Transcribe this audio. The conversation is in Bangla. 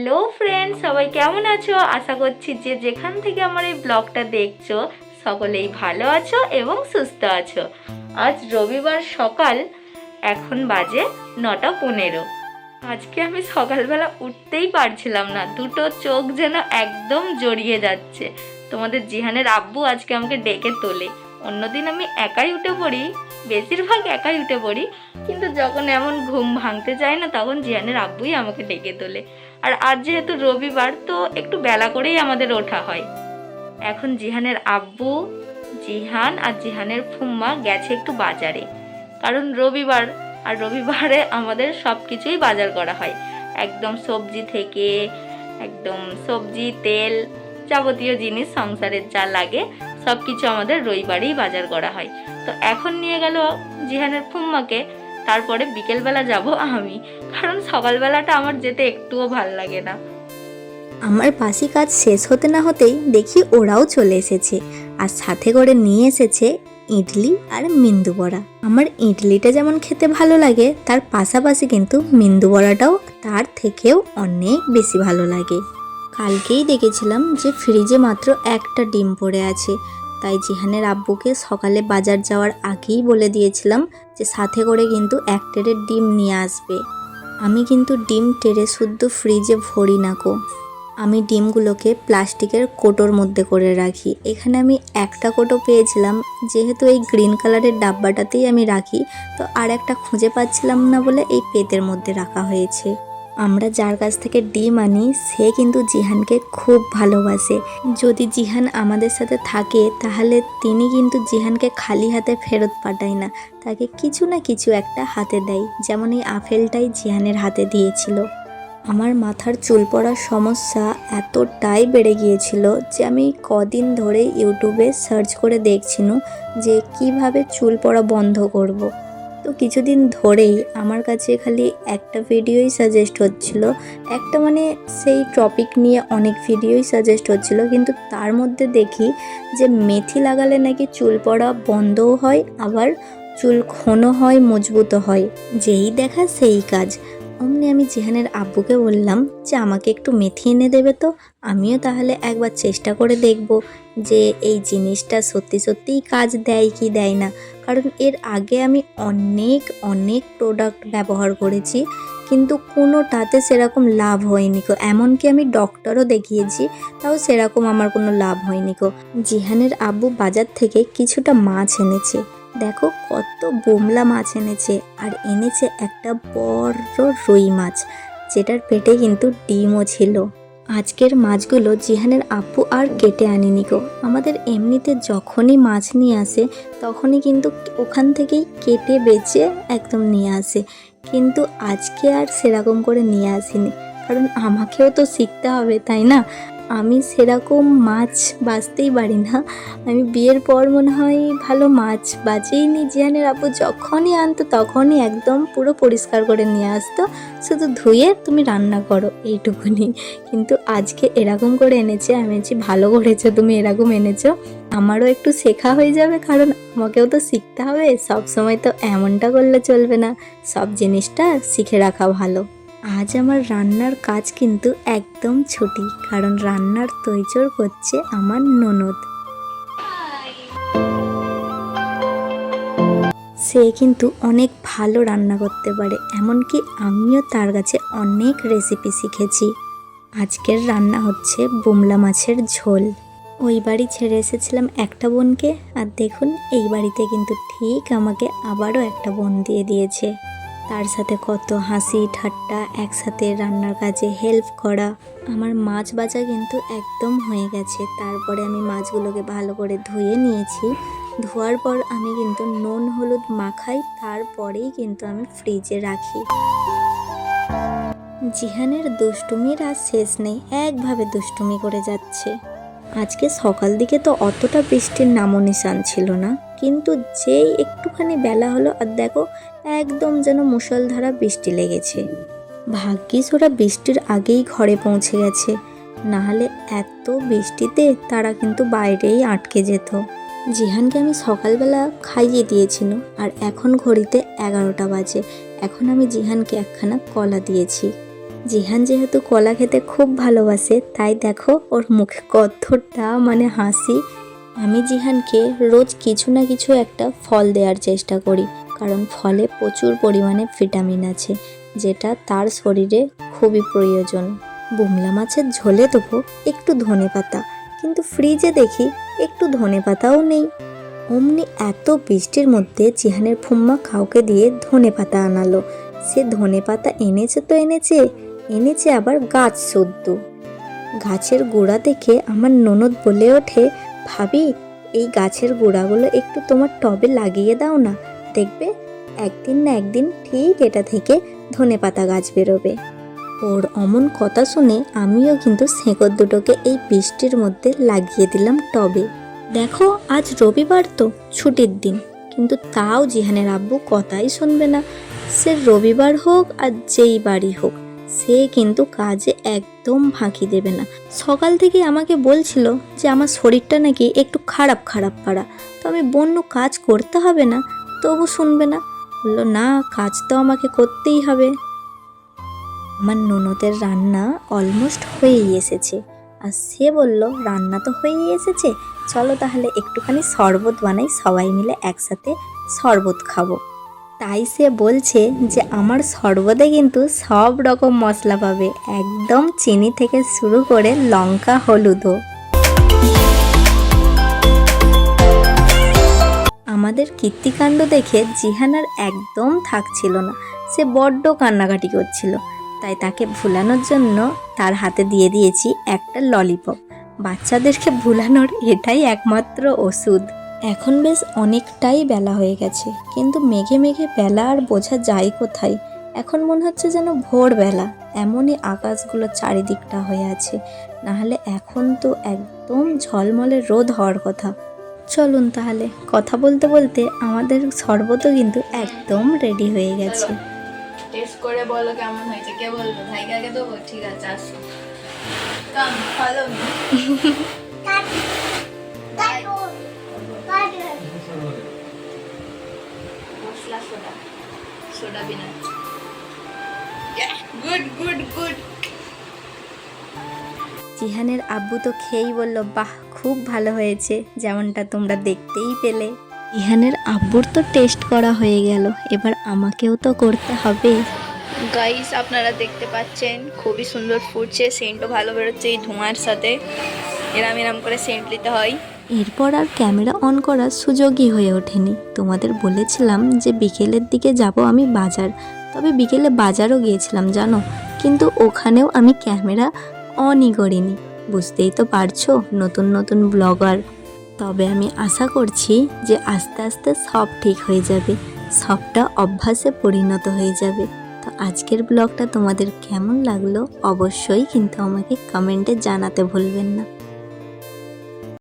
হ্যালো ফ্রেন্ড, সবাই কেমন আছো? আশা করছি যে যেখান থেকে আমার এই ব্লগটা দেখছো সকলেই ভালো আছো এবং সুস্থ আছো। আজ রবিবার সকাল, এখন বাজে 9:15। আজকে আমি সকালবেলা উঠতেই পারছিলাম না, দুটো চোখ যেন একদম জড়িয়ে যাচ্ছে। তোমাদের জিহানের আব্বু আজকে আমাকে ডেকে তোলে। অন্যদিন আমি একাই উঠে পড়ি, বেশিরভাগ একাই উঠে পড়ি, কিন্তু যখন এমন ঘুম ভাঙতে চায় না তখন জিহানের আব্বুই আমাকে ডেকে তোলে। আর আজ যেহেতু রবিবার, তো একটু বেলা করেই আমাদের ওঠা হয়। এখন জিহানের আব্বু, জিহান আর জিহানের ফুম্মা গেছে একটু বাজারে, কারণ রবিবার, আর রবিবারে আমাদের সব কিছুই বাজার করা হয়। একদম সবজি থেকে একদম সবজি, তেল, যাবতীয় জিনিস সংসারের যা লাগে সব কিছু আমাদের রবিবারেই বাজার করা হয়। তো এখন নিয়ে গেল জিহানের ফুম্মাকে, তারপরে বিকেলবেলা যাব আমি, কারণ সকালবেলাটা আমার যেতে একটুও ভাল লাগে না। আমার বাসি কাজ শেষ হতে না হতেই দেখি ওরাও চলে এসেছে, আর সাথে করে নিয়ে এসেছে ইডলি আর মেন্দু বড়া। আমার ইডলিটা যেমন খেতে ভালো লাগে, তার পাশাপাশি কিন্তু মেন্দু বড়াটাও তার থেকেও অনেক বেশি ভালো লাগে। কালকেই দেখেছিলাম যে ফ্রিজে মাত্র একটা ডিম পড়ে আছে, তাই জিহানের আব্বুকে সকালে বাজার যাওয়ার আগেই বলে দিয়েছিলাম যে সাথে করে কিন্তু এক ট্রের ডিম নিয়ে আসবে। আমি কিন্তু ডিম টেরে শুদ্ধ ফ্রিজে ভরি না গো, আমি ডিমগুলোকে প্লাস্টিকের কোটোর মধ্যে করে রাখি। এখানে আমি একটা কোটো পেয়েছিলাম, যেহেতু এই গ্রিন কালারের ডাব্বাটাতেই আমি রাখি, তো আর একটা খুঁজে পাচ্ছিলাম না বলে এই পেতের মধ্যে রাখা হয়েছে। আমরা যার কাছ থেকে ডিম আনি সে কিন্তু জিহানকে খুব ভালোবাসে। যদি জিহান আমাদের সাথে থাকে তাহলে তিনি কিন্তু জিহানকে খালি হাতে ফেরত পাঠায় না, তাকে কিছু না কিছু একটা হাতে দেয়, যেমন এই আপেলটাই জিহানের হাতে দিয়েছিল। আমার মাথার চুল পড়ার সমস্যা এতটাই বেড়ে গিয়েছিল যে আমি কদিন ধরে ইউটিউবে সার্চ করে দেখছিনু যে কিভাবে চুল পড়া বন্ধ করব। তো কিছুদিন ধরেই আমার কাছে খালি একটা ভিডিওই সাজেস্ট হচ্ছিল, একটা মানে সেই টপিক নিয়ে অনেক ভিডিওই সাজেস্ট হচ্ছিল, কিন্তু তার মধ্যে দেখি যে মেথি লাগালে নাকি চুল পড়া বন্ধও হয়, আবার চুল ঘন হয়, মজবুতও হয়। যেই দেখা সেই কাজ। অমনি আমি জিহানের আব্বুকে বললাম যে আমাকে একটু মেথি এনে দেবে, তো আমিও তাহলে একবার চেষ্টা করে দেখব যে এই জিনিসটা সত্যি সত্যিই কাজ দেয় কি দেয় না। কারণ এর আগে আমি অনেক অনেক প্রোডাক্ট ব্যবহার করেছি, কিন্তু কোনোটাতে সেরকম লাভ হয়নি গো। এমনকি আমি ডক্টরও দেখিয়েছি, তাও সেরকম আমার কোনো লাভ হয়নি গো। জিহানের আব্বু বাজার থেকে কিছুটা মাছ এনেছে, দেখো কত বোমলা মাছ এনেছে, আর এনেছে একটা বড় রুই মাছ, যেটার পেটে কিন্তু ডিমও ছিল। আজকের মাছগুলো জিহানের আব্বু আর কেটে আনেনি গো। আমাদের এমনিতে যখনই মাছ নিয়ে আসে তখনই কিন্তু ওখান থেকেই কেটে বেছে একদম নিয়ে আসে, কিন্তু আজকে আর সেরকম করে নিয়ে আসেনি, কারণ আমাকেও তো শিখতে হবে তাই না। আমি সেরকম মাছ বাছতেই পারি না। আমি বিয়ের পর মনে হয় ভালো মাছ বাছেইনি। জিহানের আব্বু যখনই আনতো তখনই একদম পুরো পরিষ্কার করে নিয়ে আসতো, শুধু ধুয়ে তুমি রান্না করো এইটুকুনি। কিন্তু আজকে এরকম করে এনেছে, আমি বলছি ভালো করেছো তুমি এরকম এনেছো, আমারও একটু শেখা হয়ে যাবে, কারণ আমাকেও তো শিখতে হবে। সব সময় তো এমনটা করলে চলবে না, সব জিনিসটা শিখে রাখা ভালো। আজ আমার রান্নার কাজ কিন্তু একদম ছুটি, কারণ রান্নার তোড়জোড় করছে আমার ননদ। সে কিন্তু অনেক ভালো রান্না করতে পারে, এমনকি আমিও তার কাছে অনেক রেসিপি শিখেছি। আজকের রান্না হচ্ছে বোমলা মাছের ঝোল। ওই বাড়ি ছেড়ে এসেছিলাম একটা বোনকে, আর দেখুন এই বাড়িতে কিন্তু ঠিক আমাকে আবারও একটা বোন দিয়ে দিয়েছে। তার সাথে কত হাসি ঠাট্টা, একসাথে রান্নার কাজে হেল্প করা। আমার মাছ ভাজা কিন্তু একদম হয়ে গেছে, তারপরে আমি মাছগুলোকে ভালো করে ধুয়ে নিয়েছি। ধোয়ার পর আমি কিন্তু নুন হলুদ মাখাই, তারপরেই কিন্তু আমি ফ্রিজে রাখি। জিহানের দুষ্টুমির আর শেষ নেই, একভাবে দুষ্টুমি করে যাচ্ছে। আজকে সকাল দিকে তো অতটা বৃষ্টির নামও নিশান ছিল না, কিন্তু যেই একটুখানি বেলা হলো আর দেখো একদম যেন মুষলধারা বৃষ্টি লেগেছে। ভাগ্যিস ওরা বৃষ্টির আগেই ঘরে পৌঁছে গেছে, নাহলে এত বৃষ্টিতে তারা কিন্তু বাইরেই আটকে যেত। জিহানকে আমি সকালবেলা খাইয়ে দিয়েছিল, আর এখন ঘড়িতে 11টা বাজে। এখন আমি জিহানকে একখানা কলা দিয়েছি। জিহান যেহেতু কলা খেতে খুব ভালোবাসে, তাই দেখো ওর মুখে কতটা হাসি। আমি জিহানকে রোজ কিছু না কিছু একটা ফল দেওয়ার চেষ্টা করি, কারণ ফলে প্রচুর পরিমাণে ভিটামিন আছে, যেটা তার শরীরে খুবই প্রয়োজন। বুমলা মাছের ঝোলে দেবো একটু ধনেপাতা, কিন্তু ফ্রিজে দেখি একটু ধনেপাতাও নেই। অমনি এত বৃষ্টির মধ্যে জিহানের ফুম্মা কাউকে দিয়ে ধনেপাতা আনালো। সে ধনেপাতা এনেছে তো এনেছে আবার গাছ শুদ্ধ। গাছের গোড়া দেখে আমার ননদ বলে ওঠে, ভাবি এই গাছের গোড়াগুলো একটু তোমার টবে লাগিয়ে দাও না, দেখবে একদিন না একদিন ঠিক এটা থেকে ধনেপাতা গাছ বেরোবে। ওর অমন কথা শুনে আমিও কিন্তু শেকড় দুটোকে এই বৃষ্টির মধ্যে লাগিয়ে দিলাম টবে। দেখো আজ রবিবার তো ছুটির দিন, কিন্তু তাও জিহানের আব্বু কথাই শুনবে না। সে রবিবার হোক আর যেই বাড়ি হোক, সে কিন্তু কাজে একদম ফাঁকি দেবে না। সকাল থেকে আমাকে বলছিল যে আমার শরীরটা নাকি একটু খারাপ পাড়া, তো আমি বন্য কাজ করতে হবে না, তবু শুনবে না। বললো না, কাজ তো আমাকে করতেই হবে। আমার ননদের রান্না অলমোস্ট হয়েই এসেছে, আর সে বলল রান্না তো হয়েই এসেছে, চলো তাহলে একটুখানি শরবত বানাই, সবাই মিলে একসাথে শরবত খাবো। তাই সে বলছে যে আমার শরবতে কিন্তু সব রকম মশলা পাবে, একদম চিনি থেকে শুরু করে লঙ্কা হলুদও। আমাদের কীর্তিকাণ্ড দেখে জিহান আর একদম থাকছিল না, সে বড্ড কান্নাকাটি করছিল। তাই তাকে ভুলানোর জন্য তার হাতে দিয়ে দিয়েছি একটা ললিপপ। বাচ্চাদেরকে ভুলানোর এটাই একমাত্র ওষুধ। এখন বেশ অনেকটাই বেলা হয়ে গেছে, কিন্তু মেঘে মেঘে বেলা আর বোঝা যায় কোথায়। এখন মনে হচ্ছে যেন ভোরবেলা, এমনই আকাশগুলো চারিদিকটা হয়ে আছে। নাহলে এখন তো একদম ঝলমলে রোদ হওয়ার কথা। চলুন তাহলে, কথা বলতে বলতে আমাদের শরবতও কিন্তু একদম রেডি হয়ে গেছে। টেস্ট করে বলো কেমন হয়েছে। কে বলবো? ভাইকাকে দেবো? ঠিক আছে, আসো। Come follow me. মশলা সোডা বিনা। Good good good. জিহানের আব্বু তো খেয়েই বলল, বাহ খুব ভালো হয়েছে, যেমনটা তোমরা দেখতেই পেলে। জিহানের আব্বুর তো টেস্ট করা হয়ে গেল, এবার আমাকেও তো করতে হবে। গাইস আপনারা দেখতে পাচ্ছেন খুবই সুন্দর ফুটছে, সেন্টও ভালো বেরোচ্ছে এই ধোঁয়ার সাথে। এরাম করে সেন্ট দিতে হয়। এরপর আর ক্যামেরা অন করার সুযোগই হয়ে ওঠেনি। তোমাদের বলেছিলাম যে বিকেলের দিকে যাব আমি বাজার, তবে বিকেলে বাজারও গিয়েছিলাম জানো, কিন্তু ওখানেও আমি ক্যামেরা অনই করিনি। বুঝতেই তো পারছো, নতুন ব্লগার। তবে আমি আশা করছি যে আস্তে আস্তে সব ঠিক হয়ে যাবে, সবটা অভ্যাসে পরিণত হয়ে যাবে। তো আজকের ব্লগটা তোমাদের কেমন লাগলো অবশ্যই কিন্তু আমাকে কমেন্টে জানাতে ভুলবেন না।